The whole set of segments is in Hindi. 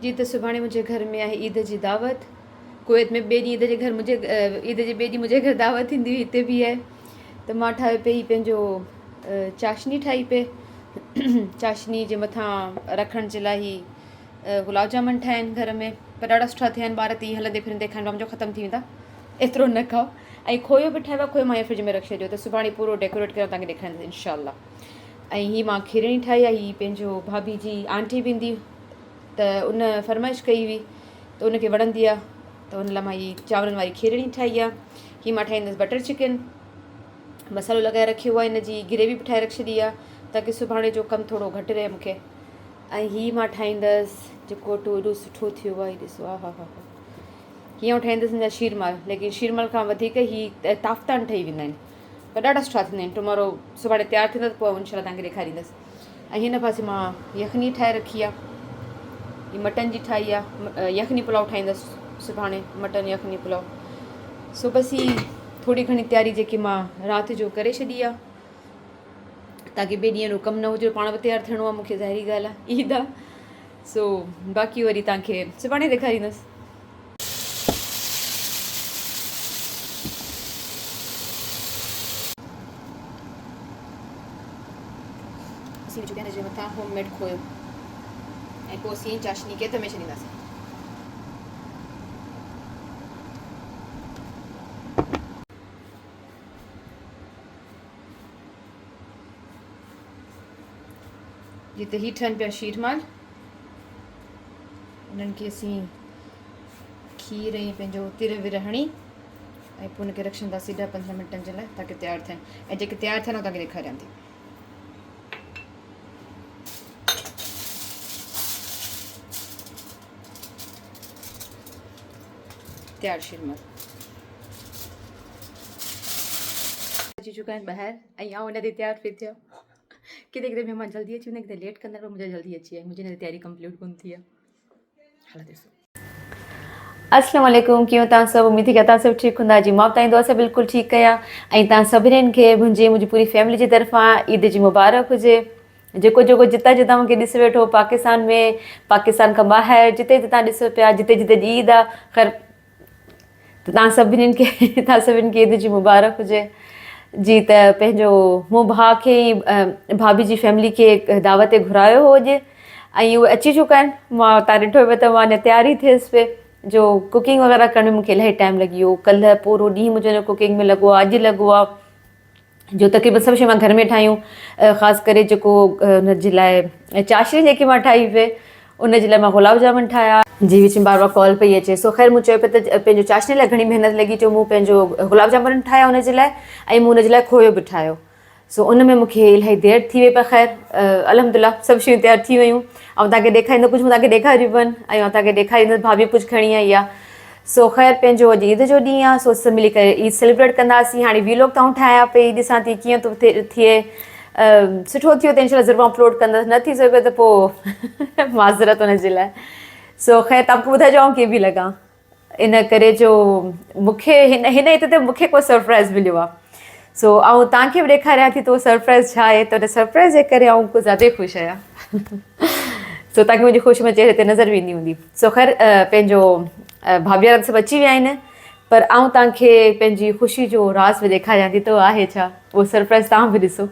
जी त सुभाणे मुंहिंजे घर में आहे ईद जी दावत। कुवैत में ॿिए ॾींहुं ईद जे घर मुंहिंजे ईद जे ॿिए ॾींहुं मुंहिंजे घर दावत थींदी हुई, हिते बि आहे। त मां ठाहियो पई पंहिंजो चाशनी ठाही पे चाशनी जे मथां रखण जे लाइ गुलाब जामुन ठाहिया आहिनि घर में, पर ॾाढा सुठा थिया आहिनि। ॿार त ईअं हलंदे फिरंदे खाइण मुंहिंजो ख़तमु थी वेंदा, एतिरो न खाओ। ऐं खोयो बि ठाहियो आहे, खोयो मां फ्रिज में रखी छॾियो, त सुभाणे पूरो डेकोरेट करे तव्हांखे ॾेखारींदसि इनशाला। ऐं हीअ मां खीरणी ठाही आहे, हीअ पंहिंजो भाभी जी आंटी बि ईंदी त उन फरमाइश कई हुई त उनखे वणंदी आहे, त उन लाइ मां हीअ चांवरनि वारी खीरणी ठाही आहे। हीअ मां ठाहींदसि बटर चिकन, मसालो लॻाए रखियो आहे, हिन जी ग्रेवी बि ठाहे रखी छॾी आहे ताकी सुभाणे जो कमु थोरो घटि रहे मूंखे। ऐं हीअ मां ठाहींदसि जेको अटो एॾो सुठो थियो आहे, ॾिसो हा हा हा हा। हीअं ठाहींदसि हिन जा शीरमाल, लेकिन शीरमाल खां वधीक हीअ ताफ़तान ठही वेंदा आहिनि, पर ॾाढा सुठा थींदा आहिनि। टुमारो सुभाणे तयारु थींदा त पोइ इनशाला तव्हांखे ॾेखारींदसि। ऐं हिन पासे मां यखनी ठाहे रखी आहे, हीअ मटन जी ठाही आहे। यखनी पुलाव ठाहींदसि सुभाणे, मटन यखनी पुलाव। सो बसि ही थोरी घणी तयारी जेकी मां राति जो करे छॾी आहे ताकी ॿिए ॾींहं जो कमु न हुजे, पाण बि तयारु थियणो आहे मूंखे, ज़ाहिरी ॻाल्हि आहे ईद आहे। सो बाक़ी वरी तव्हांखे सुभाणे ॾेखारींदसि। असीं विझूं हिन जे मथां होममेड खोयो, ऐं पोइ असीं चाशनी खे दमे छॾींदासीं। जी त हीअ ठहनि पिया शीरमाल, उन्हनि खे असीं खीर ऐं पंहिंजो तिर विर हणी ऐं पोइ हुनखे रखी छॾींदासीं 10-15 मिंटनि जे लाइ ताकी तयारु थियनि। ऐं जेके तयारु थियनि तव्हांखे ॾेखारियां थी। तयारु शीरमाल अची चुका आहिनि ॿाहिरि, ऐं आउं हुन ते तयारु पई थिया। किथे किथे महिमान जल्दी अची वेंदा, किथे लेट कंदा, पर मुंहिंजा जल्दी अची विया, मुंहिंजी हिन तयारी कंप्लीट कोन थी आहे। हलो ॾिसो। अस्सलाम वालेकुम, कीअं तव्हां सभु? उमेद थी कयां तव्हां सभु ठीकु हूंदा। जी मां तव्हां दुआ बिल्कुलु ठीकु आहियां। ऐं तव्हां सभिनीनि खे मुंहिंजी पूरी फैमिली जी तरफ़ां ईद जी मुबारक हुजे। जेको जेको जितां जितां मूंखे ॾिसी वेठो, पाकिस्तान में, पाकिस्तान खां ॿाहिरि, जिते जितां ॾिसो पिया, जिते जिते ईद आहे, ख़ैर त तव्हां सभिनीनि खे ईद जी मुबारक हुजे। जी त पंहिंजो मूं भाउ खे भाभी जी फैमिली खे दावत ते घुरायो हो अॼु, ऐं उहे अची चुका आहिनि। मां तव्हां ॾिठो पियो त मां अञा तयारी थियसि पे जो कुकिंग वग़ैरह करण में मूंखे इलाही टाइम लॻी वियो। कल्ह पूरो ॾींहुं मुंहिंजो हिन कुकिंग में लॻो आहे, अॼु लॻो आहे, जो तक़रीबन सभु शइ मां घर में ठाहियूं। ख़ासि करे जेको हुनजे लाइ चाशनी जेकी मां ठाही पे, उनजे लाइ मां गुलाब जामुन ठाहिया। जी विच में बार बार कॉल पई अचे। सो ख़ैर मूं चयो पिया त पंहिंजो चाशनी लाइ घणी महिनत लॻी, जो मूं पंहिंजो गुलाब जामुन ठाहिया हुनजे लाइ, ऐं मूं हुनजे लाइ खोयो बि ठाहियो। सो उन में मूंखे इलाही देरि थी वई। पर ख़ैर अल्हम्दुलिल्लाह सभु शयूं तयारु थी वियूं। ऐं तव्हांखे ॾेखारींदो, कुझु तव्हांखे ॾेखारियूं बि, ऐं तव्हांखे ॾेखारींदसि भाभी कुझु खणी आई आहे। सो ख़ैर पंहिंजो अॼु ईद जो ॾींहुं आहे, सो सभु मिली करे ईद सेलिब्रेट कंदासीं। हाणे वीलॉग त ठाहियां पई, ॾिसां थी कीअं थो थिए। सुठो थियो त इनशाला ज़रूरु अपलोड कंदसि, न थी सघे त पोइ माज़रत हुनजे लाइ। सो ख़ैर तव्हांखे ॿुधाइजो आउं कीअं बि लॻां, इन करे जो मूंखे हिन ईद ते मूंखे को सरप्राइज़ मिलियो आहे। सो आउं तव्हांखे बि ॾेखारियां थी त उहो सरप्राइज़ छा आहे। त उन सरप्राइज़ जे करे आउं कुझु ज़्यादा ख़ुशि आहियां। सो तव्हांखे मुंहिंजी ख़ुशि में चहिरे ते नज़र वेंदी हूंदी। सो ख़ैर पंहिंजो भाभी वारा सभु अची विया आहिनि, पर आउं तव्हांखे पंहिंजी ख़ुशी जो राज़ बि ॾेखारियां थी। त आहे छा उहो सरप्राइज़, तव्हां बि ॾिसो।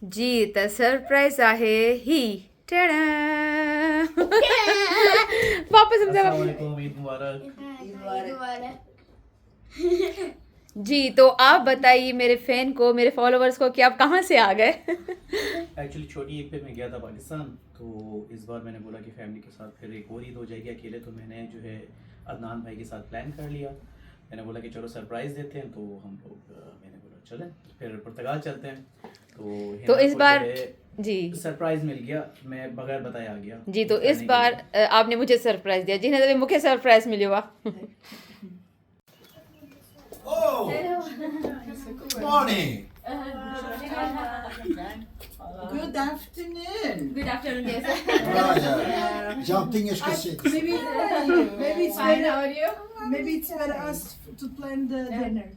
जी त सरप्राइज़ आहे ही। वापस जी तो आप बताइए मेरे फैन को, मेरे फॉलोवर्स को, कि आप कहाँ से आ गए? एक्चुअली छोटी ईद पे मैं गया था पाकिस्तान, तो इस बार मैंने बोला कि फैमिली के साथ फिर एक और ईद हो जाएगी अकेले, तो मैंने जो है अदनान भाई के साथ प्लान कर लिया। मैंने बोला कि चलो सरप्राइज़ देते हैं, तो हम लोग मैंने बोला चलें फिर पुर्तगाल चलते हैं। तो इस बार जी सरप्राइज मिल गया, मैं बगैर बताए आ गया जी। तो इस बार आपने मुझे सरप्राइज दिया, जिन्हें तो मुझे सरप्राइज मिली हुआ। Oh, morning. Good afternoon. Good afternoon, yes. Jumping is gezet. Maybe it's Fine, better. how are you? Maybe it's better us to plan the dinner.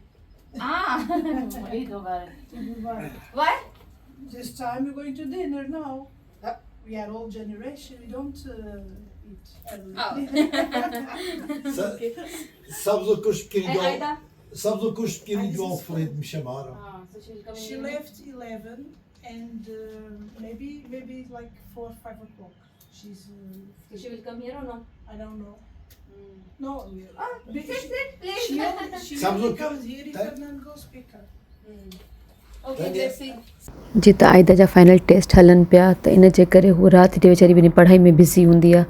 What? This time we're going to dinner now. We are old generation. We don't eat. Sabzı kuş birini And de Aida? sabzı kuş birini de affetmişim ara. So she'll come She left 11 and maybe like 4 or 5 o'clock. She's. She will come here or no? I don't know. No. Please. She Sabzı only comes here if That- Fernando goes pick her. Okay, let's see. जी त आइदा जा फाइनल टेस्ट हलनि पिया त इन जे करे हू राति ॾींहुं वीचारी पंहिंजी पढ़ाई में बिज़ी हूंदी आहे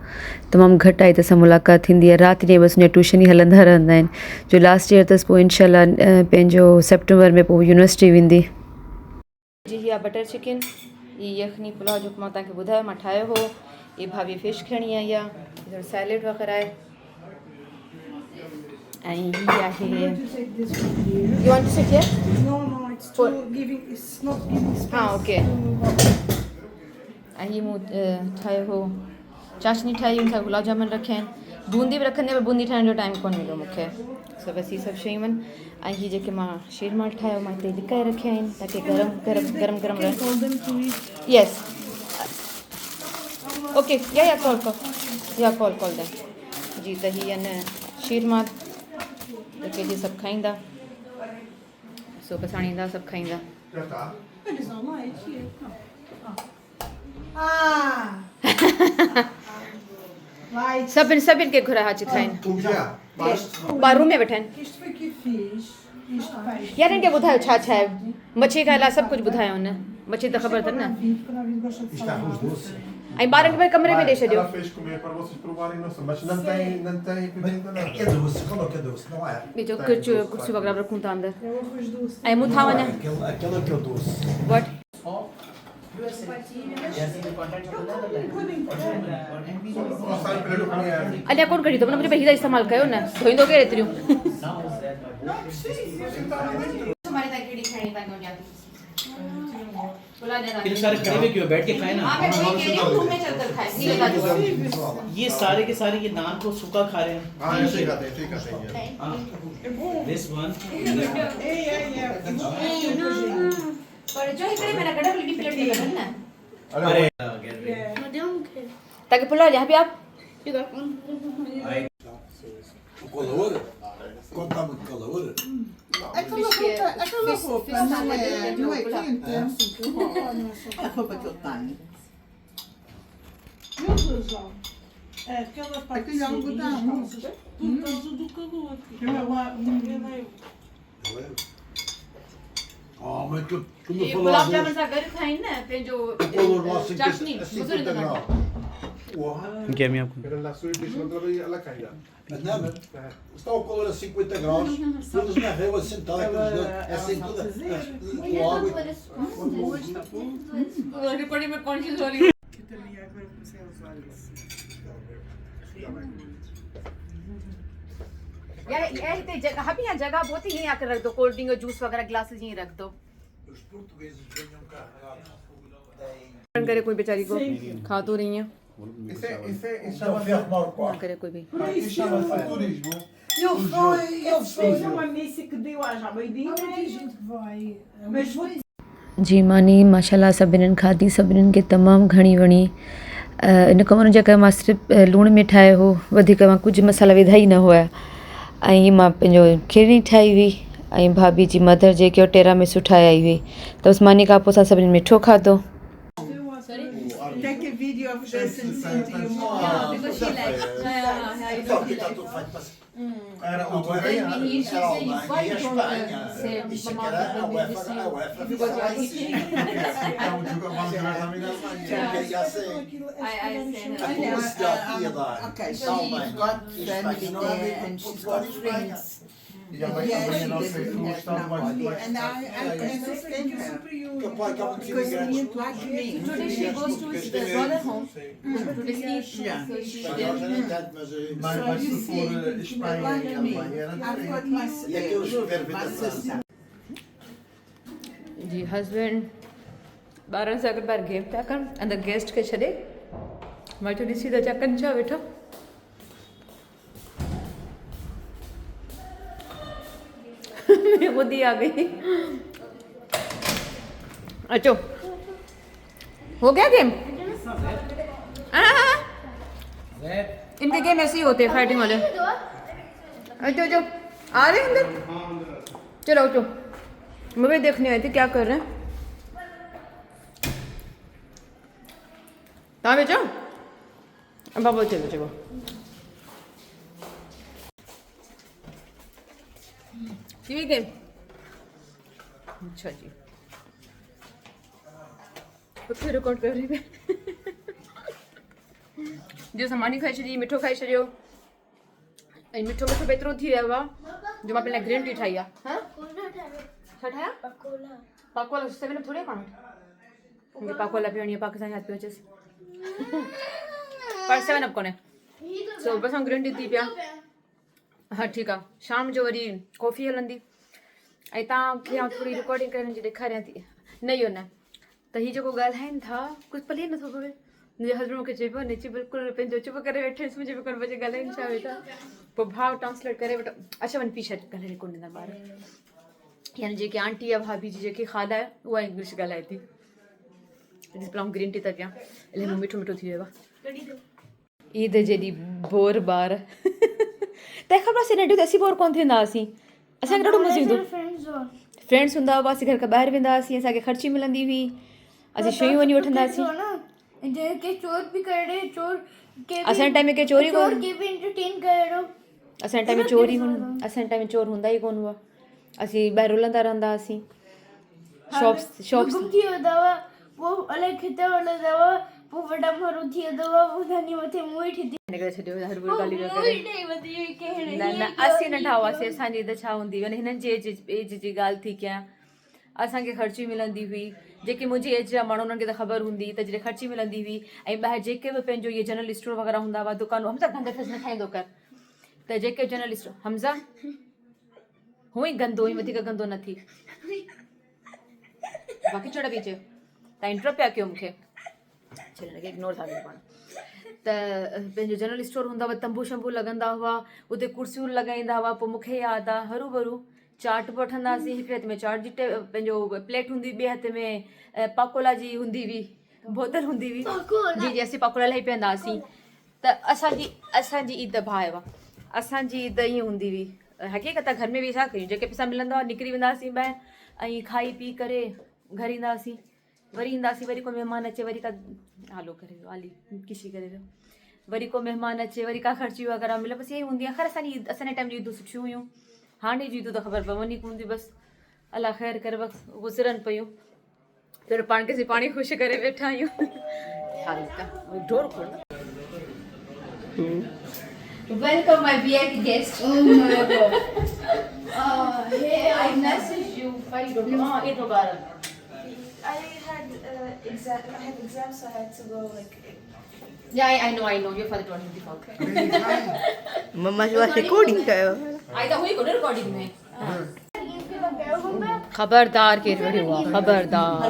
तमामु घटि आइदा सां मुलाक़ात थींदी आहे राति ॾींहुं बसि उनजा ट्यूशन ई हलंदा रहंदा आहिनि जो लास्ट ईयर अथसि पोइ इनशाला पंहिंजो सेप्टेम्बर में पोइ यूनिवर्सिटी वेंदी जी इहा बटर चिकन ही यखनी पुलाव जो मां तव्हांखे ॿुधायो मां ठाहियो हो ये भाभी फिश खणी आई आहे थोरो सैलेड वग़ैरह आहे ऐं हीअ आहे You want to take this one here? You want to sit here No, it's too giving. It's not giving space. Ah, okay. ऐं हीअ मूं ठाहियो हो चाशनी ठाही हुन सां गुलाब जामुन रखिया आहिनि बूंदी बि रखंदी पर बूंदी ठाहिण जो टाइम कोन मिलियो मूंखे सो बसि इहे सभु शयूं आहिनि ऐं हीअ जेके मां शीरमाल ठाहियो मां हिते लिकाए रखिया आहिनि ताकी गरम गरम गरम गरम Can रहे call them to eat. Yes okay या कॉल कॉल दैन जी त हीअ न शीरमाल जेके जी सभु खाईंदा सो बसि हाणे ईंदा सभु खाईंदा It is all right here. Ah. Right. सभिनि खे घुराए अची खाइनि ॿार रूम में वेठा आहिनि Isto foi que fiz. Isto peixe. यार इनखे ॿुधायो छा छा आहे मच्छी खाइण लाइ सभु कुझु ॿुधायो हुन मच्छी त ख़बर अथनि न Quando a vida gosta de İşte arroz salada. doce. ऐं ॿारनि खे भई कमरे में ॾेई छॾियो Ela fez comer para vocês provarem nossa, mas não tem pimenta É nada. doce, coloca doce, não é? ॿियो कुर्सियूं वग़ैरह रखूं था अंदरि É o arroz doce. ऐं मूं था वञा Aquela que é doce. What Só sai para ele comer. अञा कोन कढी अथव न मुंहिंजे भई हीअ इस्तेमालु कयो न धोईंदो केरु एतिरियूं फिर सारे खड़े हुए क्यों बैठ के खाए ना ये सारे के सारे ये नान को सूखा खा रहे हैं Ah, eu sei que tem. This one पर जो हिकिड़े में न कढो ॿी प्लेट में कढनि न अरे ताकि पुलाव यहाँ पे आप O calor? Quando está muito calor? Aquela roupa não é quente. A roupa que eu tenho. Meu Deus, ó. Aquela parte Aquele algodão. por causa do calor. Ah, mas tu me ये गुलाब falaste जामुन सां गॾु खाइनि न पंहिंजो o calor lá चाशनी a हुजूर 50 ईंदो graus. क्या मैं आपको Era lá sua e deixa outra vez ela cair. Mas não, mas está o calor a 50 graus, todos na rua sentados, assim, toda com água. Recording में कौन चीज हो रही Eu também agora comecei a usar isso. यार ये हिते जगह भी यहाँ जगह बहुत ही यहीं आकर रख दो कोल्ड ड्रिंक और जूस वगैरह ग्लासेस यहीं रख दो Os portugueses venham carregados. करे कोई बेचारी को खा तो रही है Isso Então, chama-se ferro maior ना quarto. करे कोई भी isso chama-se turismo. Ele foi uma missa que deu às à meio-dia. Tem gente que vai. Mas vou जी मानी माशाल्लाह सभिनीनि खाधी सभिनीनि खे तमामु घणी वणी इन खां उन जेका मां सिर्फ़ु लूण में ठाहियो हो वधीक मां कुझु मसाला विधा ई न हुआ ऐं मां पंहिंजो खीरणी ठाही हुई ऐं भाभी जी मदर जेके टेरामिसू ठाहे आई हुई त बसि मानी खां पोइ असां सभिनीनि मिठो खाधो Take a video of this and send to your mom. Então, que está tudo feito para... Era o Alemanha, era a Alemanha e a Espanha. Isso que era a UEFA fazia isso. Então, vamos jogar também na Alemanha. Porque ia ser... A publicidade que ia dar. Okay, da she's Alemanha got e Espanha family não havia there and she's Portugal got e Espanha. friends. E a mãe também não sei se o And estado mais I understand her. Capaz que há muitos Because imigrantes. you like me. Today she goes to his brother home to sleep Yeah. so she's Espanhol já nem tanto, mas... Mas se for Espanha e Alemanha era I've diferente. got my E aqueles que vieram my da sister. जी हस्बैंड ॿारनि सां गॾु ॿाहिरि गेम था कनि अंदरि गेस्ट खे छॾे मां चयो ॾिसी त छा कनि छा वेठो ॿुधी आ गई अचो हो गया गेम इनके गेम ऐसे ही होते हैं फाइटिंग वाले। अच्छा जो आ रहे हैं अंदर, चलो उठो, मैं भी देखने आई थी क्या कर रहे हैं। कहाँ बेचो बाबा, चलो चलो ठीक है। अच्छा जी फिर रिकॉर्ड कर रही है जो सामान खाई छॾी, मिठो खाई छॾियो ऐं मिठो मिठो पेतिरो थी वियो आहे जो मां पहिरियों ग्रीन टी ठाही आहे। छा ठाहिया? पाकोला। 7 अप थोड़ी पाण मूंखे पाकोला पीअणी आहे, पाकिस्तानी हथ पियो अचेसि पर 7 अप कोन्हे। सो बस ऐं ग्रीन टी थी पिया। हाँ ठीकु आहे, शाम जो वरी कॉफ़ी हलंदी ऐं तव्हांखे आउं थोरी रिकॉर्डिंग करण जी ॾेखारियां थी। न इहो न त हीअ जेको ॻाल्हाइनि था कुझु पले नथो पवे। मुंहिंजे हस्बैंड मूंखे चइबो नची बिल्कुलु पंहिंजो चुप करे वेठे, मुंहिंजे बि कोन बचे ॻाल्हाइनि छा वेठा, पोइ भाव ट्रांसलेट करे वठो। अच्छा वञी पीछे ॻाल्हाए कोन ॾींदा ॿार, यानी जेकी आंटी आहे भाभी जी जेकी ख़ाला आहे उहा इंग्लिश ॻाल्हाए थी। ॾिस ग्रीन टी था पिया, इलाही मूं मिठो मिठो थी वियो आहे। ईद जे ॾींहुं बोर ॿार तंहिं ख़बर आहे नंढियूं त असीं बोर कोन थींदा हुआसीं, असांखे ॾाढो मज़ो ईंदो। फ्रेंड्स हूंदा हुआ, असीं घर खां ॿाहिरि वेंदा हुआसीं, असांखे ख़र्ची मिलंदी हुई, असीं शयूं वञी वठंदा हुआसीं। असांजे टाइम में के चोरी कोन, असांजे टाइम में चोरी असांजे टाइम में चोर हूंदा ई कोन हुआ। असीं ॿाहिरि रुलंदा रहंदा हुआसीं, शॉप्स असीं नंढा हुआसीं, असांजी ईद छा हूंदी हुई। हिननि जी एज जी ॻाल्हि थी कयां, असांखे ख़र्ची मिलंदी हुई। जेके मुंहिंजी एज जा माण्हू उन्हनि खे त ख़बर हूंदी त जॾहिं ख़र्ची मिलंदी हुई ऐं ॿाहिरि जेके बि पंहिंजो इहे जनरल स्टोर वग़ैरह हूंदा हुआ, दुकानूं, हमज़ा गंद फस न खाईंदो कर, त जेके जनरल स्टोर हमज़ा हुअं ई गंदो हुई, वधीक गंदो न थी। बाक़ी चढ़ बि चयो तव्हां इंटरप्ट पिया कयो मूंखे, छॾण खे इग्नोर था कयो पाण। त पंहिंजो जनरल स्टोर हूंदा हुआ, तंबू शंबू लॻंदा हुआ, उते कुर्सियूं लॻाईंदा हुआ। पोइ मूंखे यादि आहे हरू भरू चाट बि वठंदा हुआसीं, हिकिड़े हथ में चाट जी पंहिंजो प्लेट हूंदी, ॿिए हथ में पाकोला जी हूंदी हुई, बोतल हूंदी हुई, जी जी असीं पाकोला इलाही पीअंदा हुआसीं। त असांजी ईद भाउ आहे, असांजी ईद ईअं हूंदी हुई। हक़ीक़त घर में बि छा कयूं, जेके पैसा मिलंदा हुआ निकिरी वेंदा हुआसीं ॿाहिरि ऐं खाई पी करे घर ईंदा हुआसीं। वरी ईंदासीं, वरी को महिमान अचे, वरी का आलो करे वियो, आली किशी करे वियो, वरी को महिमान अचे, वरी का ख़र्ची वग़ैरह मिले, बसि इहे हूंदी आहे। ख़ैर असांजे टाइम जी ईदूं सुठियूं हुयूं, हाणे जी ईदूं त ख़बर पवनि ई कोन थी। बसि अलाह ख़ैर करे, बसि गुज़रनि पियूं, फिर पाण खे पाणी ख़ुशि करे वेठा आहियूं। Welcome my VIP guest. Oh my god. Hey, I messaged you. Why you don't know? Eid Mubarak. I had exams, so I had to go like. Yeah, I know. Your father told me before. मम्मा जो रिकॉर्डिंग कयो। आई तो हुई कोन रिकॉर्डिंग में। खबरदार केर वेठो हुआ, खबरदार।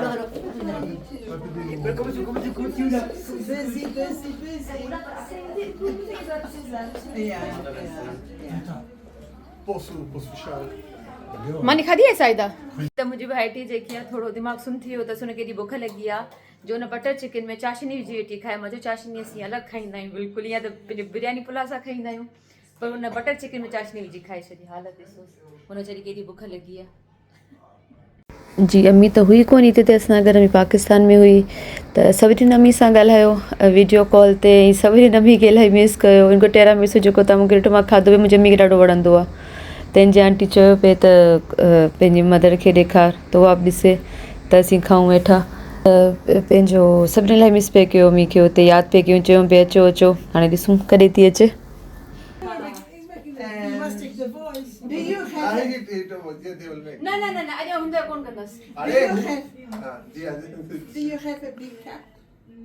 Posso fechar? मानी खाधी है साइदा त मुंहिंजी भाइटी जेकी आहे थोरो दिमाग़ सुन थी वियो अथसि, हुनखे एॾी बुख लॻी आहे जो हुन बटर चिकन में चाशनी विझी वेठी खाए। मुंहिंजो चाशनी असीं अलॻि खाईंदा आहियूं बिल्कुलु, या त पंहिंजो बिरयानी पुलाव सां खाईंदा आहियूं, पर हुन बटर चिकन में चाशनी विझी खाए छॾी। हालत ॾिसोसि, हुन वीचारी खे एॾी बुख लॻी आहे। जी अम्मी त हुई कोन हिते, असां घर में पाकिस्तान में हुई, त सभिनीनि अम्मी सां ॻाल्हायो वीडियो कॉल ते, ऐं सभिनीनि अम्मी खे इलाही मिस कयो। उनको टेरा मिर्च जेको तव्हां मूंखे ॾिठो मां खाधो, मुंहिंजी अम्मी खे ॾाढो वणंदो आहे। तंहिंजी आंटी चयो पिए त पंहिंजी मदर खे ॾेखार, त उहा बि ॾिसे त असीं खाऊं वेठा। पंहिंजो सभिनी इलाही मिस पिए कयो अम्मी खे, हुते यादि पिए कयूं, चयूं पिए अचो अचो, हाणे ॾिसूं कॾहिं थी अचे। You must take the voice. Do you have न अञा हूंदा कोन कंदसि। do you have a big cup?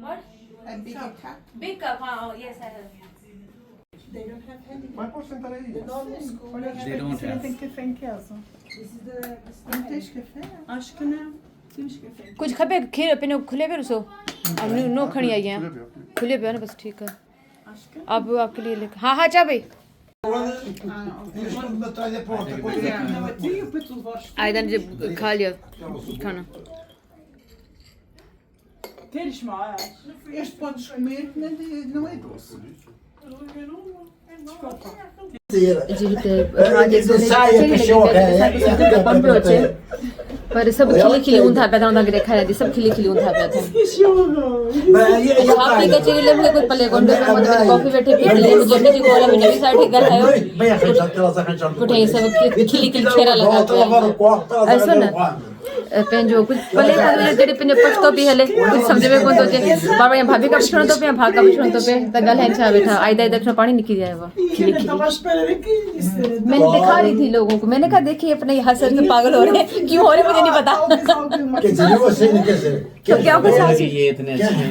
What? A big cup? Big cup, yes I have. They don't have any. Mas posso sentar aí? The normal school. They don't have. Tem café em casa. This is the. Não tens café? Acho que não. Temos café. कुछ खपे खीर पंहिंजो खुले पियो ॾिसो, नो खणी आई आहियां, खुले पियो आहे न, बसि ठीकु आहे। Acho que. आप आपके लिए लेकर हाँ चा भाई Uma tralha pronta. Não, é tio para tu levares. आयदन जब खा लिया खाना। Queres mais? Este podes comer, não é doce. જે રીતે આજે પંપળો છે पर सब खिली खिली ऊंधा पे था देखा जाती सब खिली खिली ऊंधा पे था आपकी कचेरी ले मुझे कुछ पले गोंडे पे मतलब कॉफी बैठे पी ले मुझे भी बोला मैंने भी साथ गल है कुछ सब खिली खिली खेरा लगा पे ऐसा ना पेंजो कुछ पले था तेरे पे पछतो भी हले कुछ समझ में कोन तो जे बाबा या भाभी का पूछण तो पे भाग का पूछण तो पे त गल है छा बैठा आइदा इधर से पानी निकल जाएगा खिली खिली मैंने दिखा रही थी लोगों को मैंने कहा देखिए अपने हंस के पागल हो रहे हैं क्यों हो रहे मुझे नहीं पता तो क्या कुछ ये इतने अच्छे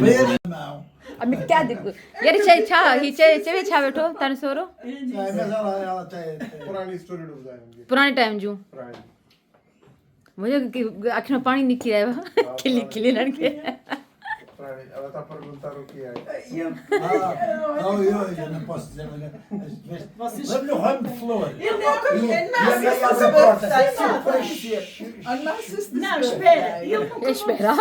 अब मैं क्या देखूं यार चाय छा ही चाय छा बैठो तन सोरो पुरानी स्टोरी डूब जाएंगे पुराने टाइम जो पुरानी मुझे आँख में पानी निकल आया खिली खिली लड़के पुरानी अब तो perguntaram o que é Não, eu não posso dizer, mas lembra o ramo de flor? espera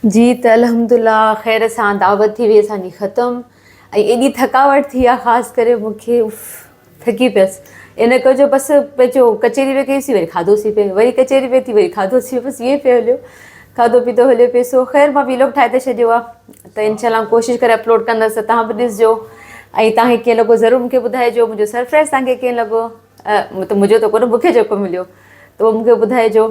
जी त अल्हम्दुलिल्लाह ख़ैर सां दावत थी वई असांजी ख़तमु ऐं एॾी थकावट थी आहे ख़ासि करे मूंखे थकी पियसि इन करे बसि पंहिंजो कचेरी में कईसीं वरी खाधोसीं पिए वरी कचेरी में थी वरी खाधोसीं बसि ईअं पियो हलियो खाधो पीतो हलियो पियो सो ख़ैर मां व्लॉग ठाहे त छॾियो आहे त इनशाला कोशिशि करे अपलोड कंदसि त तव्हां बि ॾिसजो ऐं तव्हांखे कीअं लॻो ज़रूरु मूंखे ॿुधाइजो मुंहिंजो सरप्राइज़ तव्हांखे कीअं लॻो त मुंहिंजो त कोन मूंखे जेको मिलियो त उहो मूंखे ॿुधाइजो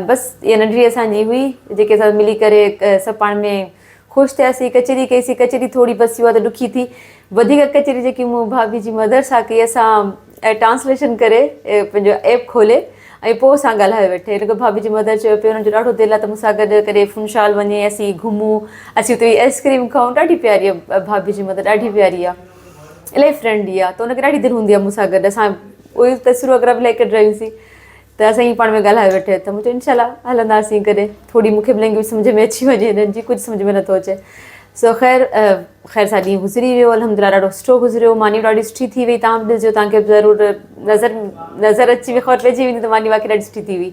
बसि इहा नंढड़ी असांजी हुई जेके असां मिली करे सभु पाण में ख़ुशि थियासीं कचेरी कईसीं कचेरी थोरी बसी आहे त ॾुखी थी वधीक कचेरी जेकी मूं भाभी जी मदर सां कई असां ट्रांसलेशन करे पंहिंजो ऐप खोले ऐं पोइ असां ॻाल्हाए वेठे हिन खां भाभी जी मदर चयो पियो हुनजो ॾाढो दिलि आहे त मूंसां गॾु करे फुनशाल वञे असीं घुमूं असीं हुते आइस्क्रीम खाऊं ॾाढी प्यारी आहे भाभी जी मदर ॾाढी प्यारी आहे इलाही फ्रेंडली आहे त हुनखे ॾाढी दिलि हूंदी आहे मूंसां गॾु असां उहे तस्वीरूं वग़ैरह बि इलाही कढायूंसीं त असां ईअं पाण में ॻाल्हाए वेठे त मुंहिंजो इनशाला हलंदासीं करे थोरी मूंखे बि लैंग्वेज सम्झ में अची वञे हिननि जी कुझु सम्झ में नथो अचे सो ख़ैर सां ॾींहुं गुज़री वियो अल्हम्दुलिल्लाह ॾाढो सुठो गुज़रियो मानी ॾाढी सुठी थी वई तव्हां बि ॾिसजो तव्हांखे ज़रूरु नज़र अची ख़बर पइजी वेंदी त मानी वाक़ई ॾाढी सुठी थी हुई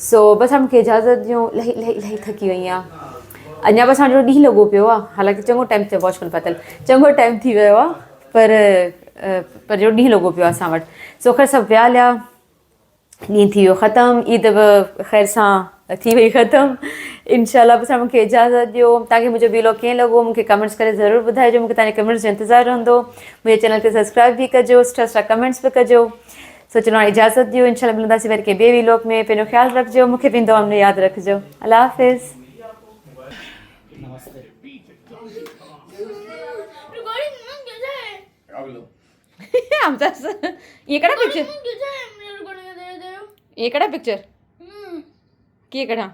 सो बसि हाणे मूंखे इजाज़त ॾियो इलाही इलाही इलाही थकी वई आहियां अञा बि असांजो ॾींहुं लॻो पियो आहे हालांकि चङो टाइम थियो वॉच कोन पातल चङो टाइम थी वियो आहे पर जो ॾींहुं लॻो पियो आहे असां वटि सो ख़ैर सभु विया हलिया ॾींहुं थी वियो ख़तमु ईद बि ख़ैर सां थी वई ख़तमु इनशाला बसि मूंखे इजाज़त ॾियो तव्हांखे मुंहिंजो व्लॉग कीअं लॻो मूंखे कमेंट्स करे ज़रूरु ॿुधाइजो मूंखे तव्हांजे कमेंट्स जो इंतज़ारु रहंदो मुंहिंजे चैनल खे सब्सक्राइब बि कजो सुठा सुठा कमेंट्स बि कजो सो चलो हाणे इजाज़त ॾियो इनशाला मिलंदासीं वरी कंहिं ॿिए व्लॉग में पंहिंजो ख़्यालु रखिजो मूंखे बि दुआ में यादि रखिजो अल्लाह हाफ़िज़ आमचा इकडा पिक्चर इकडा पिक्चर की इकडा